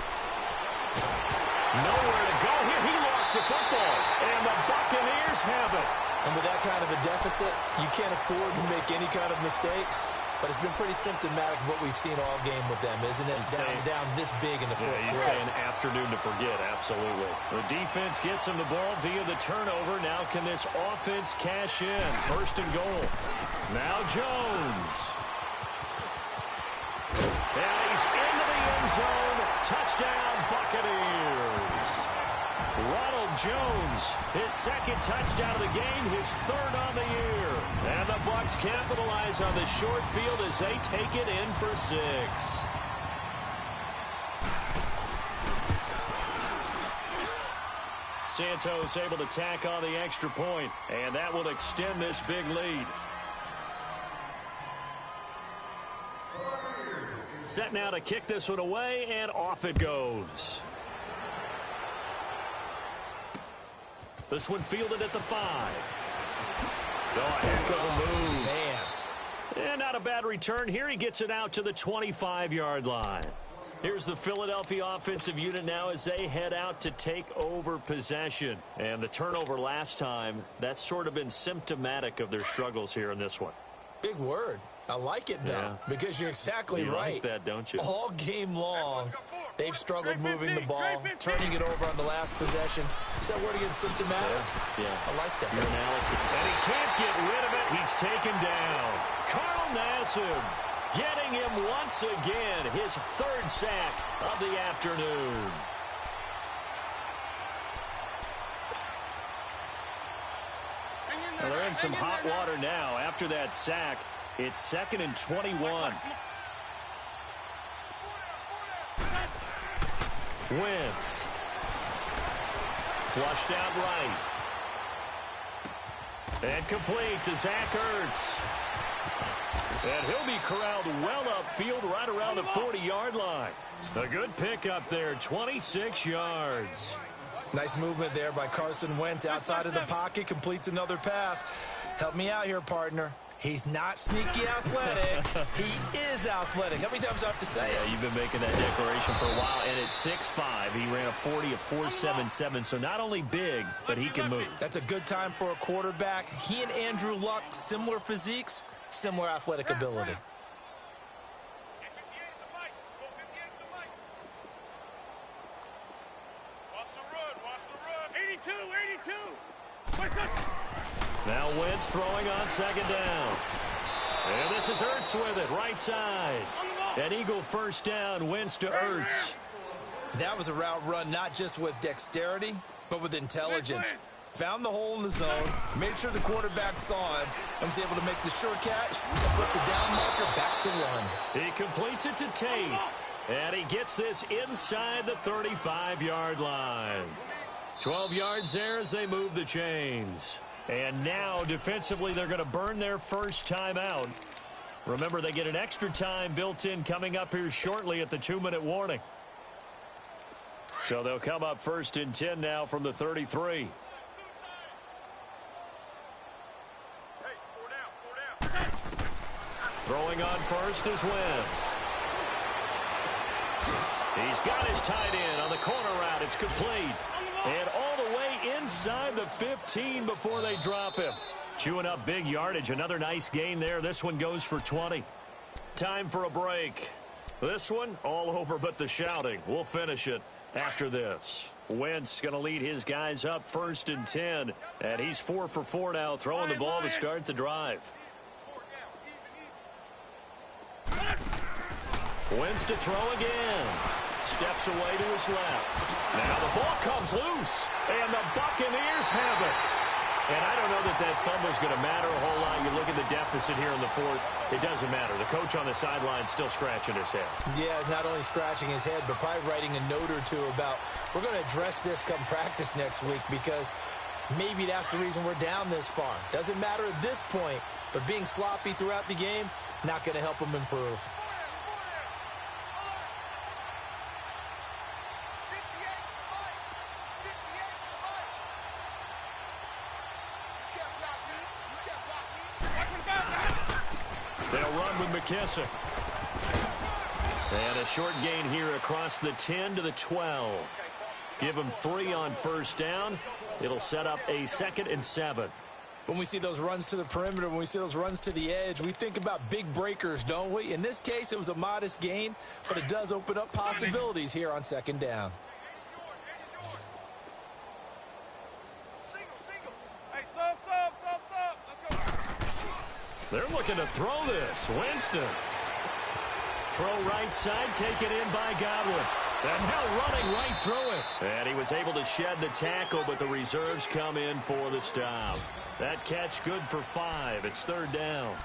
Speaker 1: Nowhere to go here. He lost the football, and the Buccaneers have it.
Speaker 2: And with that kind of a deficit, you can't afford to make any kind of mistakes. But it's been pretty symptomatic of what we've seen all game with them, isn't it? Down this big in the fourth quarter.
Speaker 1: You'd say an afternoon to forget, absolutely. The defense gets him the ball via the turnover. Now can this offense cash in? 1st and goal. Now Jones. And he's into the end zone. Touchdown, Buccaneers. Ronald Jones, his 2nd touchdown of the game, his 3rd on the year. And the Bucs capitalize on the short field as they take it in for 6. Santos able to tack on the extra point, and that will extend this big lead. Set now to kick this one away, and off it goes. This one fielded at the 5. Oh, a heck of a move.
Speaker 2: Man.
Speaker 1: And not a bad return here. He gets it out to the 25-yard line. Here's the Philadelphia offensive unit now as they head out to take over possession. And the turnover last time, that's sort of been symptomatic of their struggles here in this one.
Speaker 2: Big word. I like it, though, because you're exactly right.
Speaker 1: You like that, don't you?
Speaker 2: All game long, they've struggled moving the ball, turning it over on the last possession. Is that word again, symptomatic?
Speaker 1: Yeah.
Speaker 2: I like that.
Speaker 1: Your analysis. And he can't get rid of it. He's taken down. Carl Nassib getting him once again, his 3rd sack of the afternoon. Well, they're in some hot water now. After that sack, it's 2nd and 21. Wentz. Flushed out right. And complete to Zach Ertz. And he'll be corralled well upfield right around the 40-yard line. A good pickup there, 26 yards.
Speaker 2: Nice movement there by Carson Wentz outside of the pocket, completes another pass. Help me out here, partner. He's not sneaky athletic. He is athletic. How many times do I have to say it?
Speaker 1: Yeah, you've been making that declaration for a while. And at 6'5", he ran a 40 of 4.77. So not only big, but he can move.
Speaker 2: That's a good time for a quarterback. He and Andrew Luck, similar physiques, similar athletic ability.
Speaker 1: Now Wentz throwing on second down. And this is Ertz with it, right side. An Eagle first down, Wentz to Ertz.
Speaker 2: That was a route run not just with dexterity, but with intelligence. Found the hole in the zone, made sure the quarterback saw him, and was able to make the sure catch and flip the down marker back to one.
Speaker 1: He completes it to Tate, and he gets this inside the 35-yard line. 12 yards there as they move the chains. And now, defensively, they're going to burn their first timeout. Remember, they get an extra time built in coming up here shortly at the 2-minute warning. So they'll come up 1st and 10 now from the 33. Throwing on first is Wentz. He's got his tight end on the corner route. It's complete. And all the way inside the 15 before they drop him. Chewing up big yardage. Another nice gain there. This one goes for 20. Time for a break. This one all over but the shouting. We'll finish it after this. Wentz going to lead his guys up 1st and 10. And he's 4 for 4 now, throwing the ball to start the drive. Wentz to throw again. Steps away to his left. Now the ball comes loose, and the Buccaneers have it. And I don't know that fumble's going to matter a whole lot. You look at the deficit here in the 4th, it doesn't matter. The coach on the sideline still scratching his head.
Speaker 2: Yeah, not only scratching his head, but probably writing a note or two about, we're going to address this come practice next week, because maybe that's the reason we're down this far. Doesn't matter at this point, but being sloppy throughout the game, not going to help them improve.
Speaker 1: They'll run with McKissick. And a short gain here across the 10 to the 12. Give them 3 on first down. It'll set up a 2nd and 7.
Speaker 2: When we see those runs to the perimeter, when we see those runs to the edge, we think about big breakers, don't we? In this case, it was a modest gain, but it does open up possibilities here on 2nd down.
Speaker 1: They're looking to throw this. Winston. Throw right side, taken in by Godwin. And now running right through it. And he was able to shed the tackle, but the reserves come in for the stop. That catch good for 5. It's 3rd down.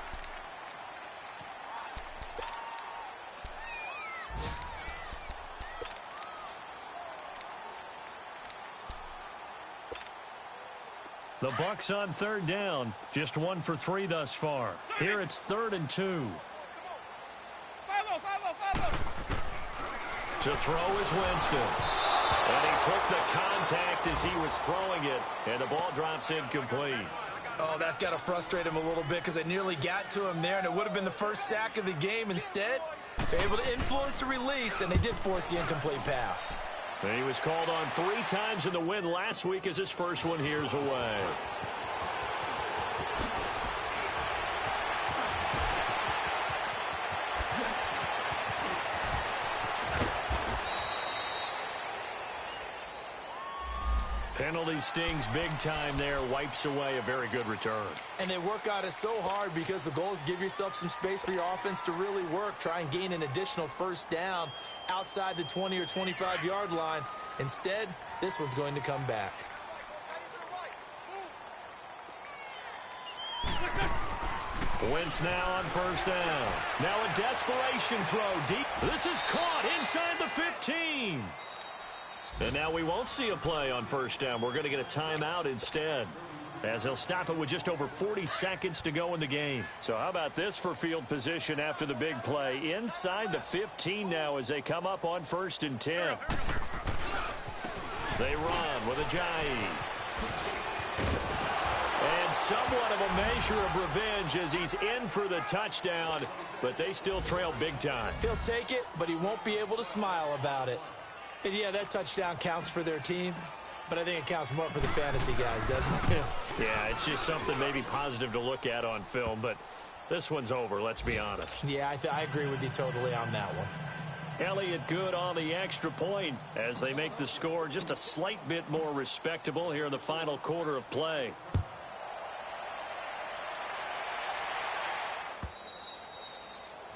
Speaker 1: The Bucs on 3rd down. Just 1 for 3 thus far. Here it's 3rd and 2. To throw is Winston. And he took the contact as he was throwing it. And the ball drops incomplete.
Speaker 2: Oh, that's got to frustrate him a little bit, because they nearly got to him there, and it would have been the first sack of the game. Instead, they're able to influence the release, and they did force the incomplete pass.
Speaker 1: And he was called on 3 times in the win last week as his first one here's away. Penalty stings big time there, wipes away a very good return.
Speaker 2: And they work out it so hard, because the goal is give yourself some space for your offense to really work. Try and gain an additional first down outside the 20 or 25-yard line. Instead, this one's going to come back.
Speaker 1: Wentz now on first down. Now a desperation throw deep. This is caught inside the 15. And now we won't see a play on first down. We're going to get a timeout instead, as he'll stop it with just over 40 seconds to go in the game. So how about this for field position after the big play? Inside the 15 now as they come up on 1st and 10. They run with Ajayi. And somewhat of a measure of revenge as he's in for the touchdown, but they still trail big time.
Speaker 2: He'll take it, but he won't be able to smile about it. And yeah, that touchdown counts for their team, but I think it counts more for the fantasy guys, doesn't it?
Speaker 1: Yeah, it's just something maybe positive to look at on film, but this one's over, let's be honest.
Speaker 2: Yeah, I agree with you totally on that one.
Speaker 1: Elliott good on the extra point as they make the score just a slight bit more respectable here in the final quarter of play.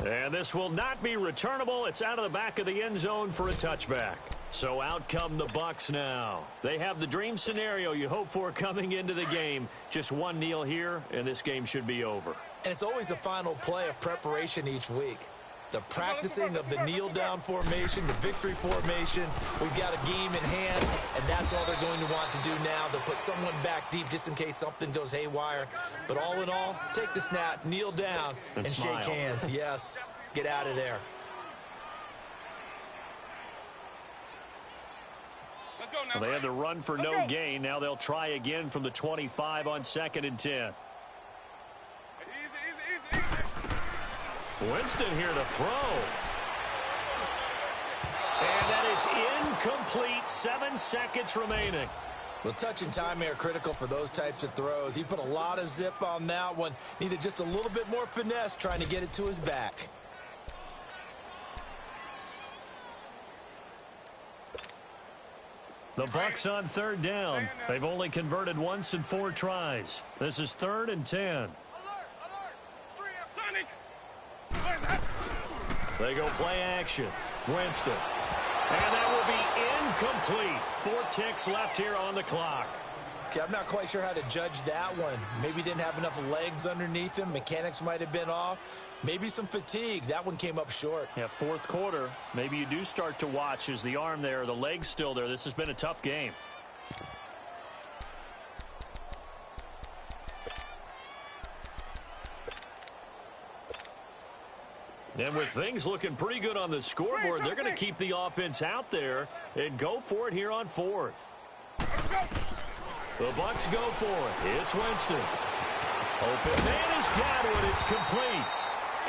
Speaker 1: And this will not be returnable. It's out of the back of the end zone for a touchback. So out come the Bucs now. They have the dream scenario you hope for coming into the game. Just one kneel here, and this game should be over.
Speaker 2: And it's always the final play of preparation each week. The practicing of the kneel-down formation, the victory formation. We've got a game in hand, and that's all they're going to want to do now. They'll put someone back deep just in case something goes haywire. But all in all, take the snap, kneel down, and shake hands. Yes, get out of there.
Speaker 3: Let's go now.
Speaker 1: Well, they had the run for no gain. Now they'll try again from the 25 on 2nd and 10.
Speaker 3: Easy.
Speaker 1: Winston here to throw. And that is incomplete. 7 seconds remaining.
Speaker 2: Well, touch and time are critical for those types of throws. He put a lot of zip on that one. Needed just a little bit more finesse trying to get it to his back.
Speaker 1: The Bucs on 3rd down. They've only converted once in 4 tries. This is 3rd and 10.
Speaker 3: Alert! 3 up, Sonic! Where's that?
Speaker 1: They go play action. Winston. And that will be incomplete. 4 ticks left here on the clock.
Speaker 2: Okay, I'm not quite sure how to judge that one. Maybe he didn't have enough legs underneath him. Mechanics might have been off. Maybe some fatigue. That one came up short.
Speaker 1: Yeah, 4th quarter. Maybe you do start to watch as the arm there, the leg's still there. This has been a tough game. And with things looking pretty good on the scoreboard, they're going to keep the offense out there and go for it here on 4th. The Bucs go for it. It's Winston. Open man has got it. It's complete.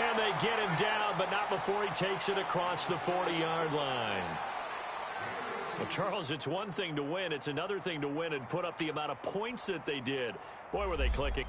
Speaker 1: And they get him down, but not before he takes it across the 40-yard line. Well, Charles, it's one thing to win. It's another thing to win and put up the amount of points that they did. Boy, were they clicking.